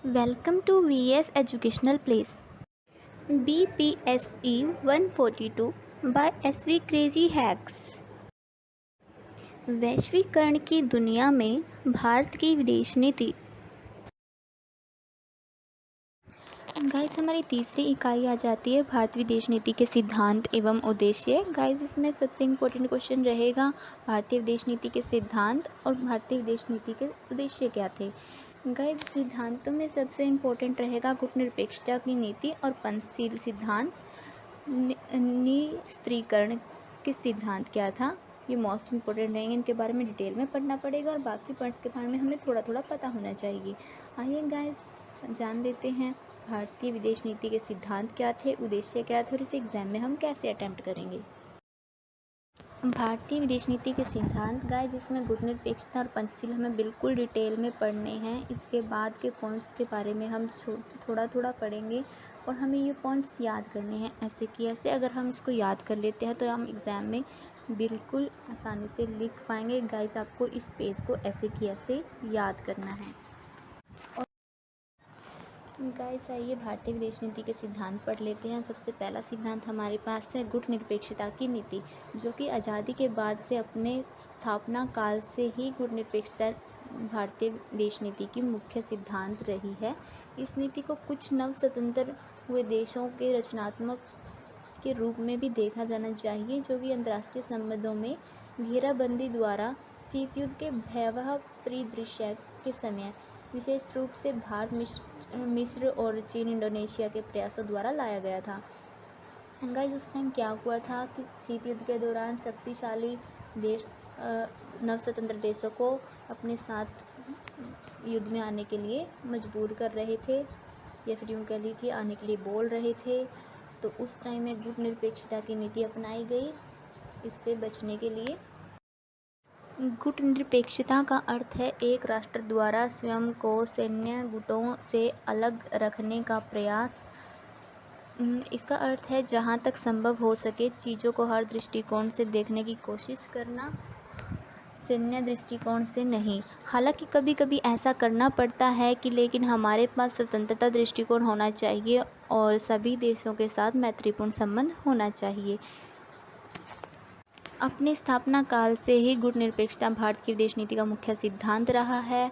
Welcome to VS Educational Place. BPSE 142 by SV Crazy Hacks. वैश्वीकरण की दुनिया में भारत की विदेश नीति। गाइस, हमारी तीसरी इकाई आ जाती है भारत विदेश नीति के सिद्धांत एवं उद्देश्य। गाइस, इसमें सबसे इम्पोर्टेंट क्वेश्चन रहेगा भारतीय विदेश नीति के सिद्धांत और भारतीय विदेश नीति के उद्देश्य क्या थे। गाइस, सिद्धांतों में सबसे इम्पोर्टेंट रहेगा गुटनिरपेक्षता की नीति और पंचशील सिद्धांत। निस्त्रीकरण के सिद्धांत क्या था, ये मोस्ट इम्पोर्टेंट रहेंगे। इनके बारे में डिटेल में पढ़ना पड़ेगा और बाकी पॉइंट्स के बारे में हमें थोड़ा थोड़ा पता होना चाहिए। आइए गाइस, जान लेते हैं भारतीय विदेश नीति के सिद्धांत क्या थे, उद्देश्य क्या थे और इसे एग्जाम में हम कैसे अटेम्प्ट करेंगे। भारतीय विदेश नीति के सिद्धांत गाइस, जिसमें गुटनिरपेक्षता और पंचशील हमें बिल्कुल डिटेल में पढ़ने हैं। इसके बाद के पॉइंट्स के बारे में हम थोड़ा थोड़ा पढ़ेंगे और हमें ये पॉइंट्स याद करने हैं ऐसे कि ऐसे। अगर हम इसको याद कर लेते हैं तो हम एग्ज़ाम में बिल्कुल आसानी से लिख पाएंगे। गाइस, आपको इस पेज को ऐसे कि ऐसे याद करना है। गाइस, आइए भारतीय विदेश नीति के सिद्धांत पढ़ लेते हैं। सबसे पहला सिद्धांत हमारे पास है गुटनिरपेक्षता की नीति, जो कि आज़ादी के बाद से अपने स्थापना काल से ही गुटनिरपेक्षता भारतीय विदेश नीति की मुख्य सिद्धांत रही है। इस नीति को कुछ नव स्वतंत्र हुए देशों के रचनात्मक के रूप में भी देखा जाना चाहिए, जो कि अंतर्राष्ट्रीय संबंधों में घेराबंदी द्वारा शीत युद्ध के भयावह परिदृश्य के समय विशेष रूप से भारत, मिस्र और चीन, इंडोनेशिया के प्रयासों द्वारा लाया गया था। गाइस, उस टाइम क्या हुआ था कि शीत युद्ध के दौरान शक्तिशाली देश नव स्वतंत्र देशों को अपने साथ युद्ध में आने के लिए मजबूर कर रहे थे, या फिर यूँ कह लीजिए आने के लिए बोल रहे थे। तो उस टाइम में गुटनिरपेक्षता की नीति अपनाई गई इससे बचने के लिए। गुटनिरपेक्षता का अर्थ है एक राष्ट्र द्वारा स्वयं को सैन्य गुटों से अलग रखने का प्रयास। इसका अर्थ है जहाँ तक संभव हो सके चीज़ों को हर दृष्टिकोण से देखने की कोशिश करना, सैन्य दृष्टिकोण से नहीं। हालांकि कभी कभी ऐसा करना पड़ता है कि लेकिन हमारे पास स्वतंत्रता दृष्टिकोण होना चाहिए और सभी देशों के साथ मैत्रीपूर्ण संबंध होना चाहिए। अपने स्थापना काल से ही गुटनिरपेक्षता भारत की विदेश नीति का मुख्य सिद्धांत रहा है।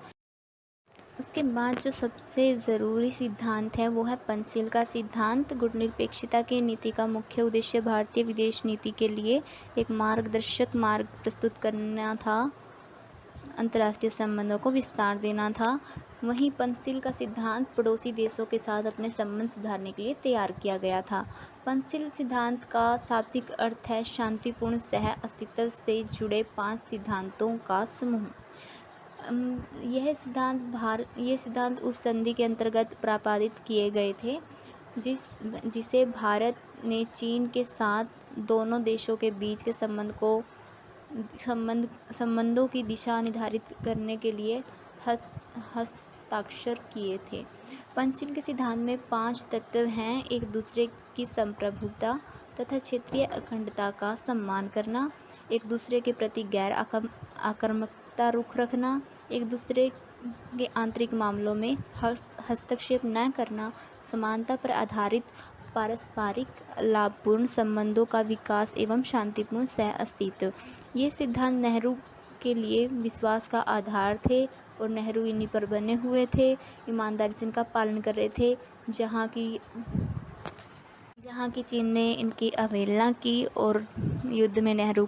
उसके बाद जो सबसे ज़रूरी सिद्धांत है वो है पंचशील का सिद्धांत। गुटनिरपेक्षता की नीति का मुख्य उद्देश्य भारतीय विदेश नीति के लिए एक मार्गदर्शक मार्ग प्रस्तुत करना था, अंतर्राष्ट्रीय संबंधों को विस्तार देना था। वहीं पंचशील का सिद्धांत पड़ोसी देशों के साथ अपने संबंध सुधारने के लिए तैयार किया गया था। पंचशील सिद्धांत का शाब्दिक अर्थ है शांतिपूर्ण सह अस्तित्व से जुड़े 5 सिद्धांतों का समूह। यह सिद्धांत उस संधि के अंतर्गत प्रतिपादित किए गए थे जिसे भारत ने चीन के साथ दोनों देशों के बीच के संबंधों की दिशा निर्धारित करने के लिए हस्ताक्षर किए थे। पंचशील के सिद्धांत में 5 तत्व हैं: एक दूसरे की संप्रभुता तथा क्षेत्रीय अखंडता का सम्मान करना, एक दूसरे के प्रति गैर आक्रामकता रुख रखना, एक दूसरे के आंतरिक मामलों में हस्तक्षेप न करना, समानता पर आधारित पारस्परिक लाभपूर्ण संबंधों का विकास एवं शांतिपूर्ण सह अस्तित्व। ये सिद्धांत नेहरू के लिए विश्वास का आधार थे और नेहरू इन्हीं पर बने हुए थे। ईमानदारी से इनका पालन कर रहे थे, जहाँ की चीन ने इनकी अवहेलना की और युद्ध में नेहरू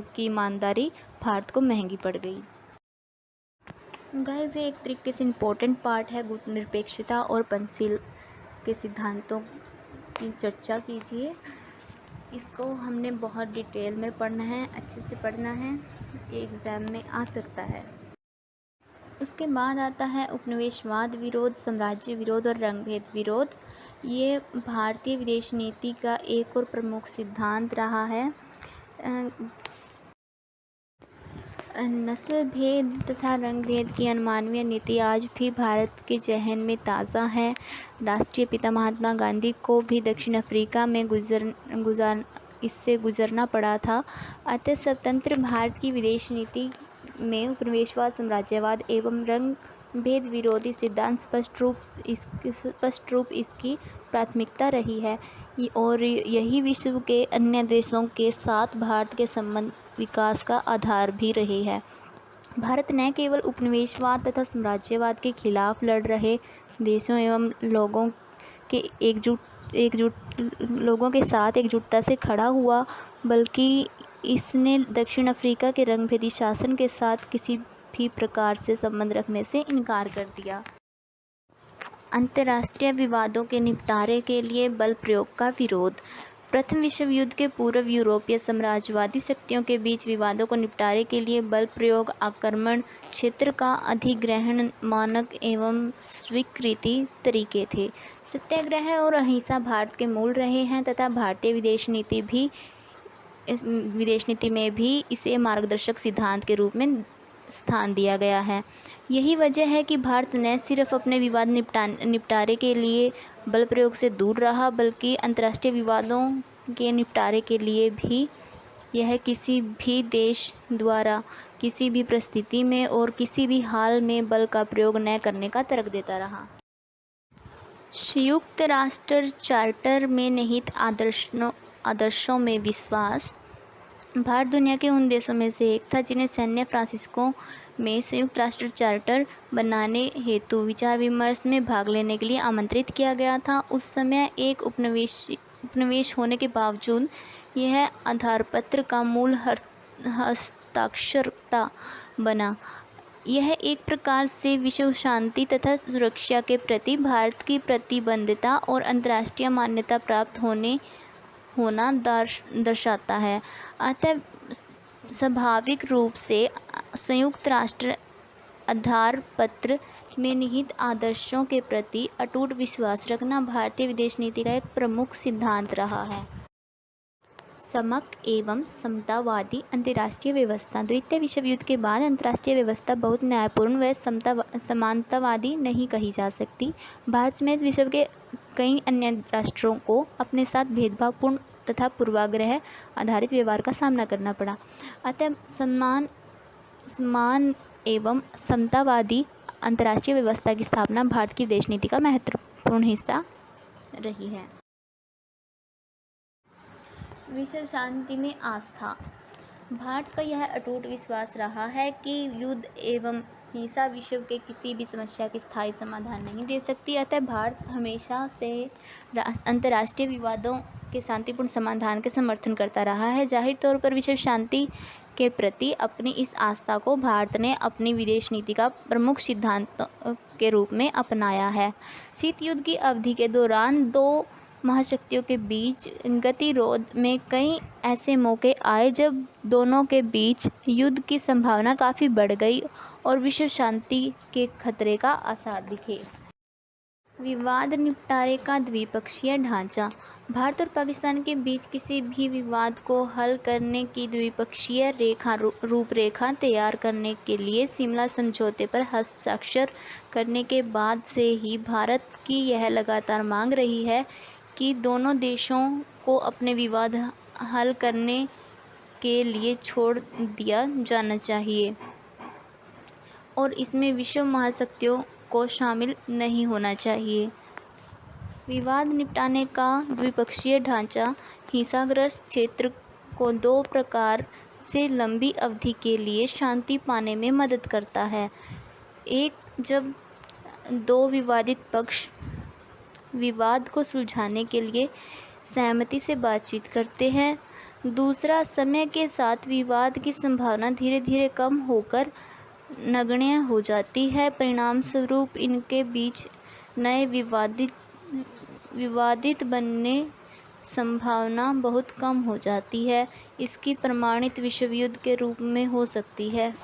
की ईमानदारी भारत को महंगी पड़ गई। गाइस, ये एक तरीके से इम्पोर्टेंट पार्ट है गुटनिरपेक्षता और पंचशील के सिद्धांतों की चर्चा कीजिए। इसको हमने बहुत डिटेल में पढ़ना है, अच्छे से पढ़ना है, ये एग्ज़ाम में आ सकता है। उसके बाद आता है उपनिवेशवाद विरोध, साम्राज्य विरोध और रंगभेद विरोध। ये भारतीय विदेश नीति का एक और प्रमुख सिद्धांत रहा है। नस्ल भेद तथा रंग भेद की अनमानवीय नीति आज भी भारत के ज़हन में ताज़ा है। राष्ट्रीय पिता महात्मा गांधी को भी दक्षिण अफ्रीका में इससे गुजरना पड़ा था। अतः स्वतंत्र भारत की विदेश नीति में उपनिवेशवाद, साम्राज्यवाद एवं रंग भेद विरोधी सिद्धांत स्पष्ट रूप इसकी प्राथमिकता रही है और यही विश्व के अन्य देशों के साथ भारत के संबंध विकास का आधार भी रही है। भारत न केवल उपनिवेशवाद तथा साम्राज्यवाद के खिलाफ लड़ रहे देशों एवं लोगों के साथ एकजुटता से खड़ा हुआ, बल्कि इसने दक्षिण अफ्रीका के रंगभेदी शासन के साथ किसी भी प्रकार से संबंध रखने से इनकार कर दिया। अंतर्राष्ट्रीय विवादों के निपटारे के लिए बल प्रयोग का विरोध। प्रथम विश्व युद्ध के पूर्व यूरोपीय साम्राज्यवादी शक्तियों के बीच विवादों को निपटारे के लिए बल प्रयोग, आक्रमण, क्षेत्र का अधिग्रहण मानक एवं स्वीकृति तरीके थे। सत्याग्रह और अहिंसा भारत के मूल रहे हैं तथा भारतीय विदेश नीति में भी इसे मार्गदर्शक सिद्धांत के रूप में स्थान दिया गया है। यही वजह है कि भारत न सिर्फ अपने विवाद निपटारे के लिए बल प्रयोग से दूर रहा, बल्कि अंतर्राष्ट्रीय विवादों के निपटारे के लिए भी यह किसी भी देश द्वारा किसी भी परिस्थिति में और किसी भी हाल में बल का प्रयोग न करने का तर्क देता रहा। संयुक्त राष्ट्र चार्टर में निहित आदर्शों में विश्वास। भारत दुनिया के उन देशों में से एक था जिन्हें सैन फ्रांसिस्को में संयुक्त राष्ट्र चार्टर बनाने हेतु विचार विमर्श में भाग लेने के लिए आमंत्रित किया गया था। उस समय एक उपनिवेश होने के बावजूद यह आधारपत्र का मूल हस्ताक्षरकर्ता बना। यह एक प्रकार से विश्व शांति तथा सुरक्षा के प्रति भारत की प्रतिबद्धता और अंतर्राष्ट्रीय मान्यता प्राप्त होना दर्शाता है। अतः स्वाभाविक रूप से संयुक्त राष्ट्र आधारपत्र में निहित आदर्शों के प्रति अटूट विश्वास रखना भारतीय विदेश नीति का एक प्रमुख सिद्धांत रहा है। समक एवं समतावादी अंतर्राष्ट्रीय व्यवस्था। द्वितीय विश्व युद्ध के बाद अंतर्राष्ट्रीय व्यवस्था बहुत न्यायपूर्ण व समानतावादी नहीं कही जा सकती। भारत समेत विश्व के कई अन्य राष्ट्रों को अपने साथ भेदभावपूर्ण तथा पूर्वाग्रह आधारित व्यवहार का सामना करना पड़ा। अतः समान एवं समतावादी अंतर्राष्ट्रीय व्यवस्था की स्थापना भारत की विदेश नीति का महत्वपूर्ण हिस्सा रही है। विश्व शांति में आस्था। भारत का यह अटूट विश्वास रहा है कि युद्ध एवं हिंसा विश्व के किसी भी समस्या के स्थायी समाधान नहीं दे सकती। अतः भारत हमेशा से अंतर्राष्ट्रीय विवादों के शांतिपूर्ण समाधान के समर्थन करता रहा है। जाहिर तौर पर विश्व शांति के प्रति अपनी इस आस्था को भारत ने अपनी विदेश नीति का प्रमुख सिद्धांत के रूप में अपनाया है। शीत युद्ध की अवधि के दौरान दो महाशक्तियों के बीच गतिरोध में कई ऐसे मौके आए जब दोनों के बीच युद्ध की संभावना काफ़ी बढ़ गई और विश्व शांति के खतरे का आसार दिखे। विवाद निपटारे का द्विपक्षीय ढांचा। भारत और पाकिस्तान के बीच किसी भी विवाद को हल करने की द्विपक्षीय रूपरेखा तैयार करने के लिए शिमला समझौते पर हस्ताक्षर करने के बाद से ही भारत की यह लगातार मांग रही है कि दोनों देशों को अपने विवाद हल करने के लिए छोड़ दिया जाना चाहिए और इसमें विश्व महाशक्तियों को शामिल नहीं होना चाहिए। विवाद निपटाने का द्विपक्षीय ढांचा हिंसाग्रस्त क्षेत्र को दो प्रकार से लंबी अवधि के लिए शांति पाने में मदद करता है। एक, जब दो विवादित पक्ष विवाद को सुलझाने के लिए सहमति से बातचीत करते हैं। दूसरा, समय के साथ विवाद की संभावना धीरे धीरे कम होकर नगण्य हो जाती है। परिणाम स्वरूप इनके बीच नए विवादित बनने संभावना बहुत कम हो जाती है। इसकी प्रमाणित विश्व युद्ध के रूप में हो सकती है।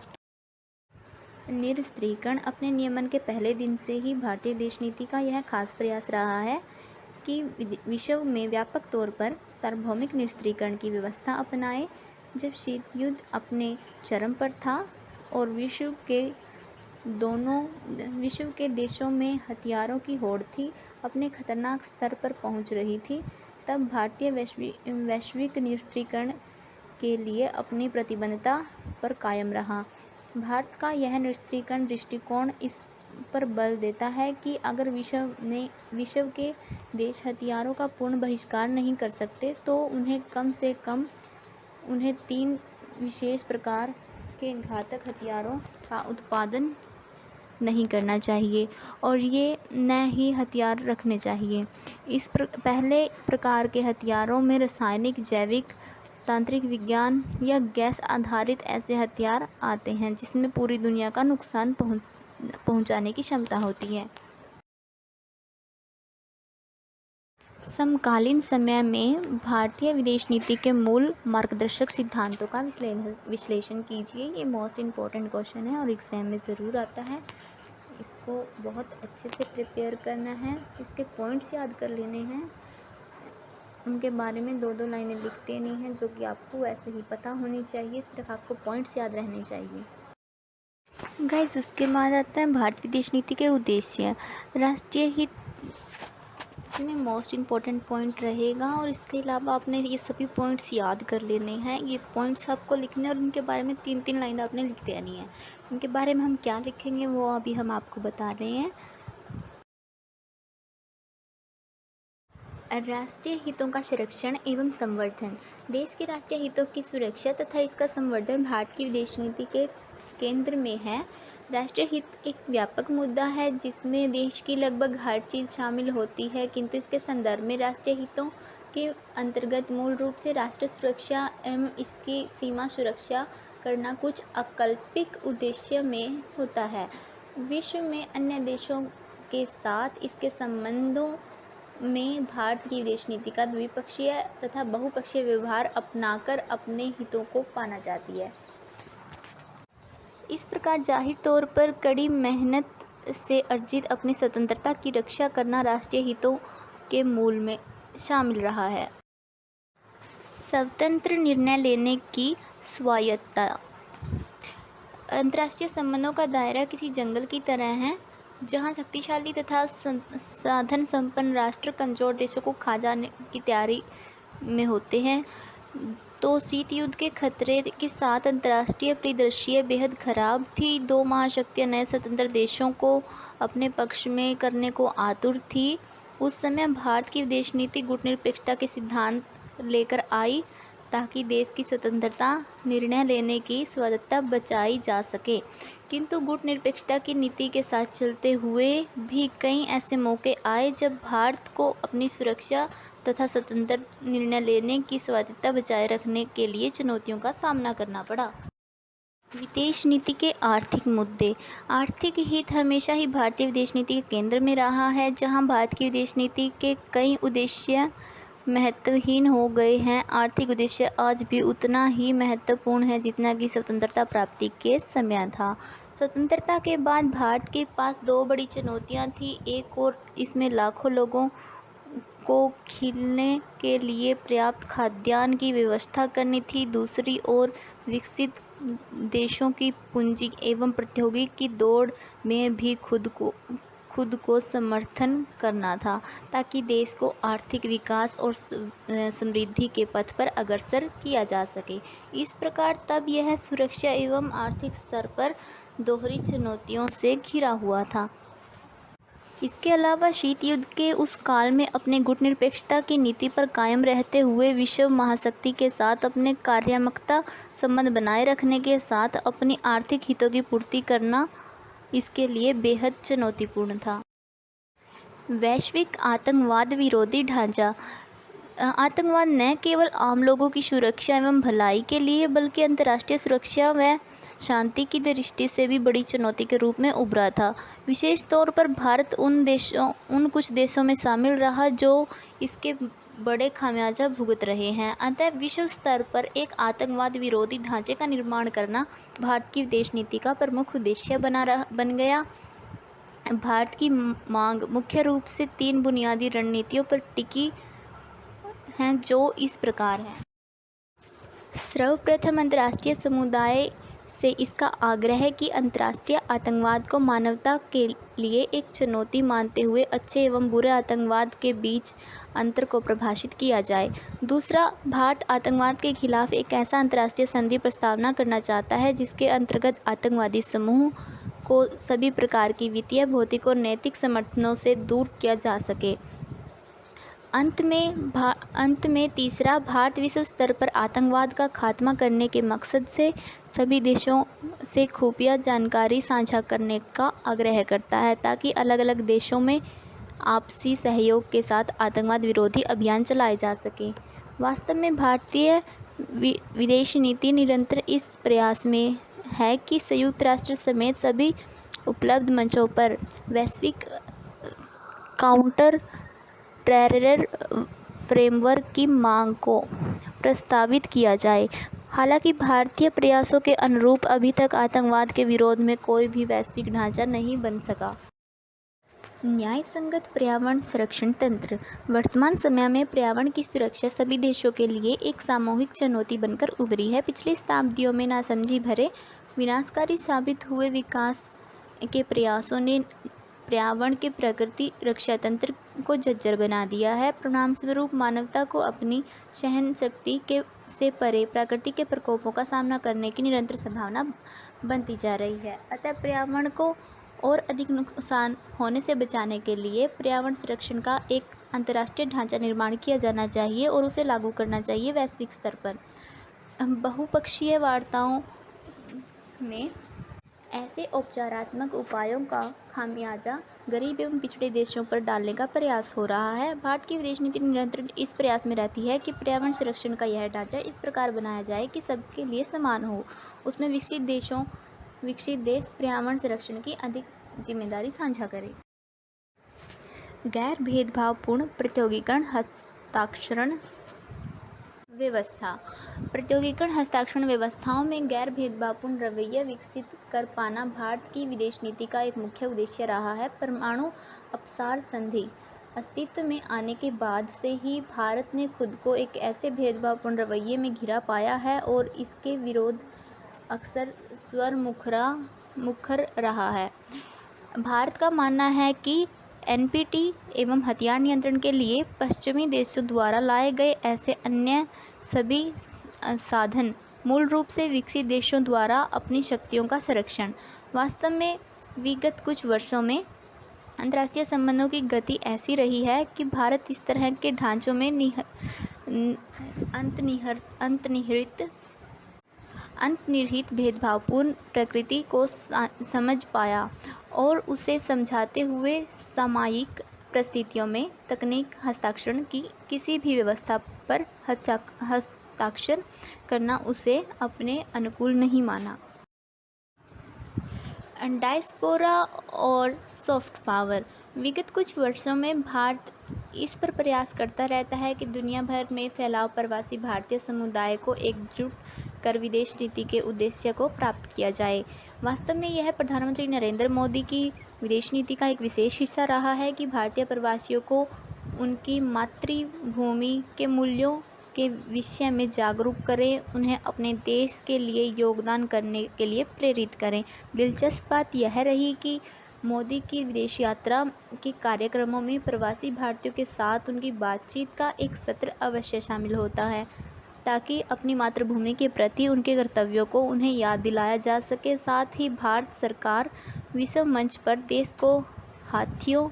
निरस्त्रीकरण। अपने नियमन के पहले दिन से ही भारतीय विदेश नीति का यह खास प्रयास रहा है कि विश्व में व्यापक तौर पर सार्वभौमिक निरस्त्रीकरण की व्यवस्था अपनाए। जब शीत युद्ध अपने चरम पर था और विश्व के देशों में हथियारों की होड़ थी अपने खतरनाक स्तर पर पहुंच रही थी, तब भारतीय वैश्विक निरस्त्रीकरण के लिए अपनी प्रतिबद्धता पर कायम रहा। भारत का यह निरस्त्रीकरण दृष्टिकोण इस पर बल देता है कि अगर विश्व के देश हथियारों का पूर्ण बहिष्कार नहीं कर सकते तो उन्हें कम से कम उन्हें 3 विशेष प्रकार के घातक हथियारों का उत्पादन नहीं करना चाहिए और ये न ही हथियार रखने चाहिए। पहले प्रकार के हथियारों में रासायनिक, जैविक, तांत्रिक विज्ञान या गैस आधारित ऐसे हथियार आते हैं जिसमें पूरी दुनिया का नुकसान पहुंचाने की क्षमता होती है। समकालीन समय में भारतीय विदेश नीति के मूल मार्गदर्शक सिद्धांतों का विश्लेषण कीजिए। ये मोस्ट इम्पॉर्टेंट क्वेश्चन है और एग्ज़ाम में ज़रूर आता है। इसको बहुत अच्छे से प्रिपेयर करना है, इसके पॉइंट्स याद कर लेने हैं, उनके बारे में 2-2 लाइनें लिख देनी हैं जो कि आपको वैसे ही पता होनी चाहिए, सिर्फ आपको पॉइंट्स याद रहने चाहिए। गाइस, उसके बाद आता है भारतीय विदेश नीति के उद्देश्य। राष्ट्रीय हित में मोस्ट इम्पॉर्टेंट पॉइंट रहेगा और इसके अलावा आपने ये सभी पॉइंट्स याद कर लेने हैं। ये पॉइंट्स आपको लिखने और उनके बारे में 3-3 लाइन आपने लिख देनी है। उनके बारे में हम क्या लिखेंगे वो अभी हम आपको बता रहे हैं। राष्ट्रीय हितों का संरक्षण एवं संवर्धन। देश के राष्ट्रीय हितों की सुरक्षा तथा इसका संवर्धन भारत की विदेश नीति के केंद्र में है। राष्ट्रीय हित एक व्यापक मुद्दा है जिसमें देश की लगभग हर चीज़ शामिल होती है, किंतु इसके संदर्भ में राष्ट्रीय हितों के अंतर्गत मूल रूप से राष्ट्र सुरक्षा एवं इसकी सीमा सुरक्षा करना कुछ अकल्पित उद्देश्य में होता है। विश्व में अन्य देशों के साथ इसके संबंधों में भारत की विदेश नीति का द्विपक्षीय तथा बहुपक्षीय व्यवहार अपनाकर अपने हितों को पाना चाहती है। इस प्रकार जाहिर तौर पर कड़ी मेहनत से अर्जित अपनी स्वतंत्रता की रक्षा करना राष्ट्रीय हितों के मूल में शामिल रहा है। स्वतंत्र निर्णय लेने की स्वायत्तता। अंतर्राष्ट्रीय संबंधों का दायरा किसी जंगल की तरह है जहां शक्तिशाली तथा साधन संपन्न राष्ट्र कमजोर देशों को खा जाने की तैयारी में होते हैं। तो शीत युद्ध के खतरे के साथ अंतर्राष्ट्रीय परिदृश्य बेहद खराब थी। 2 महाशक्तियां नए स्वतंत्र देशों को अपने पक्ष में करने को आतुर थी। उस समय भारत की विदेश नीति गुटनिरपेक्षता के सिद्धांत लेकर आई ताकि देश की स्वतंत्रता, निर्णय लेने की स्वायत्तता बचाई जा सके। किंतु गुटनिरपेक्षता की नीति के साथ चलते हुए भी कई ऐसे मौके आए जब भारत को अपनी सुरक्षा तथा स्वतंत्र निर्णय लेने की स्वायत्तता बचाए रखने के लिए चुनौतियों का सामना करना पड़ा। विदेश नीति के आर्थिक मुद्दे। आर्थिक हित हमेशा ही भारतीय विदेश नीति के केंद्र में रहा है। जहां भारत की विदेश नीति के कई उद्देश्य महत्वहीन हो गए हैं, आर्थिक उद्देश्य आज भी उतना ही महत्वपूर्ण है जितना कि स्वतंत्रता प्राप्ति के समय था। स्वतंत्रता के बाद भारत के पास 2 बड़ी चुनौतियां थी। एक और इसमें लाखों लोगों को खिलने के लिए पर्याप्त खाद्यान्न की व्यवस्था करनी थी। दूसरी ओर विकसित देशों की पूंजी एवं प्रौद्योगिकी की दौड़ में भी खुद को समर्थन करना था ताकि देश को आर्थिक विकास और समृद्धि के पथ पर अग्रसर किया जा सके। इस प्रकार तब यह सुरक्षा एवं आर्थिक स्तर पर दोहरी चुनौतियों से घिरा हुआ था। इसके अलावा शीत युद्ध के उस काल में अपने गुटनिरपेक्षता की नीति पर कायम रहते हुए विश्व महाशक्ति के साथ अपने कार्यात्मक संबंध बनाए रखने के साथ अपनी आर्थिक हितों की पूर्ति करना इसके लिए बेहद चुनौतीपूर्ण था। वैश्विक आतंकवाद विरोधी ढांचा। आतंकवाद न केवल आम लोगों की सुरक्षा एवं भलाई के लिए बल्कि अंतर्राष्ट्रीय सुरक्षा व शांति की दृष्टि से भी बड़ी चुनौती के रूप में उभरा था। विशेष तौर पर भारत उन कुछ देशों में शामिल रहा जो इसके बड़े खामियाजा भुगत रहे हैं। अतः विश्व स्तर पर एक आतंकवाद विरोधी ढांचे का निर्माण करना भारत की विदेश नीति का प्रमुख उद्देश्य बन गया। भारत की मांग मुख्य रूप से 3 बुनियादी रणनीतियों पर टिकी हैं जो इस प्रकार हैं। सर्वप्रथम अंतर्राष्ट्रीय समुदाय से इसका आग्रह है कि अंतर्राष्ट्रीय आतंकवाद को मानवता के लिए एक चुनौती मानते हुए अच्छे एवं बुरे आतंकवाद के बीच अंतर को परिभाषित किया जाए। दूसरा, भारत आतंकवाद के खिलाफ एक ऐसा अंतर्राष्ट्रीय संधि प्रस्तावना करना चाहता है जिसके अंतर्गत आतंकवादी समूह को सभी प्रकार की वित्तीय, भौतिक और नैतिक समर्थनों से दूर किया जा सके। अंत में तीसरा, भारत विश्व स्तर पर आतंकवाद का खात्मा करने के मकसद से सभी देशों से खुफिया जानकारी साझा करने का आग्रह करता है, ताकि अलग अलग देशों में आपसी सहयोग के साथ आतंकवाद विरोधी अभियान चलाए जा सकें। वास्तव में भारतीय विदेश नीति निरंतर इस प्रयास में है कि संयुक्त राष्ट्र समेत सभी उपलब्ध मंचों पर वैश्विक काउंटर टेरर फ्रेमवर्क की मांग को प्रस्तावित किया जाए। हालांकि भारतीय प्रयासों के अनुरूप अभी तक आतंकवाद के विरोध में कोई भी वैश्विक ढांचा नहीं बन सका। न्याय संगत पर्यावरण संरक्षण तंत्र। वर्तमान समय में पर्यावरण की सुरक्षा सभी देशों के लिए एक सामूहिक चुनौती बनकर उभरी है। पिछली शताब्दियों में नासमझी भरे विनाशकारी साबित हुए विकास के प्रयासों ने पर्यावरण के प्रकृति रक्षा तंत्र को जर्जर बना दिया है। परिणामस्वरूप मानवता को अपनी सहन शक्ति से परे प्रकृति के प्रकोपों का सामना करने की निरंतर संभावना बनती जा रही है। अतः पर्यावरण को और अधिक नुकसान होने से बचाने के लिए पर्यावरण संरक्षण का एक अंतर्राष्ट्रीय ढांचा निर्माण किया जाना चाहिए और उसे लागू करना चाहिए वैश्विक स्तर पर। बहुपक्षीय वार्ताओं में ऐसे औपचारात्मक उपायों का खामियाजा गरीब एवं पिछड़े देशों पर डालने का प्रयास हो रहा है। भारत की विदेश नीति निरंतर इस प्रयास में रहती है कि पर्यावरण संरक्षण का यह ढांचा इस प्रकार बनाया जाए कि सबके लिए समान हो। उसमें विकसित देश पर्यावरण संरक्षण की अधिक जिम्मेदारी साझा करें। गैर भेदभावपूर्ण प्रत्योगिकरण हस्ताक्षरण व्यवस्था। प्रत्योगिकरण हस्ताक्षरण व्यवस्थाओं में गैर भेदभावपूर्ण रवैया विकसित कर पाना भारत की विदेश नीति का एक मुख्य उद्देश्य रहा है। परमाणु अपसार संधि अस्तित्व में आने के बाद से ही भारत ने खुद को एक ऐसे भेदभावपूर्ण रवैये में घिरा पाया है और इसके विरोध अक्सर मुखर रहा है। भारत का मानना है कि एनपीटी एवं हथियार नियंत्रण के लिए पश्चिमी देशों द्वारा लाए गए ऐसे अन्य सभी साधन मूल रूप से विकसित देशों द्वारा अपनी शक्तियों का संरक्षण। वास्तव में विगत कुछ वर्षों में अंतर्राष्ट्रीय संबंधों की गति ऐसी रही है कि भारत इस तरह के ढांचों में अंतर्निहित भेदभावपूर्ण प्रकृति को समझ पाया और उसे समझाते हुए सामयिक परिस्थितियों में तकनीक हस्ताक्षरण की किसी भी व्यवस्था पर हस्ताक्षर करना उसे अपने अनुकूल नहीं माना। डायस्पोरा और सॉफ्ट पावर। विगत कुछ वर्षों में भारत इस पर प्रयास करता रहता है कि दुनिया भर में फैलाव प्रवासी भारतीय समुदाय को एकजुट कर विदेश नीति के उद्देश्य को प्राप्त किया जाए। वास्तव में यह प्रधानमंत्री नरेंद्र मोदी की विदेश नीति का एक विशेष हिस्सा रहा है कि भारतीय प्रवासियों को उनकी मातृभूमि के मूल्यों के विषय में जागरूक करें, उन्हें अपने देश के लिए योगदान करने के लिए प्रेरित करें। दिलचस्प बात यह रही कि मोदी की विदेश यात्रा के कार्यक्रमों में प्रवासी भारतीयों के साथ उनकी बातचीत का एक सत्र अवश्य शामिल होता है, ताकि अपनी मातृभूमि के प्रति उनके कर्तव्यों को उन्हें याद दिलाया जा सके। साथ ही भारत सरकार विश्व मंच पर देश को हाथियों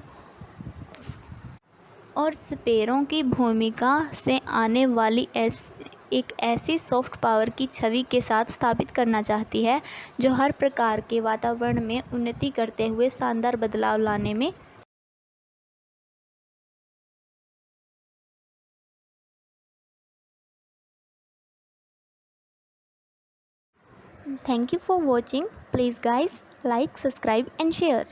और स्पेरों की भूमिका से आने वाली एक ऐसी सॉफ्ट पावर की छवि के साथ स्थापित करना चाहती है जो हर प्रकार के वातावरण में उन्नति करते हुए शानदार बदलाव लाने में Thank you for watching. Please guys like, subscribe and share.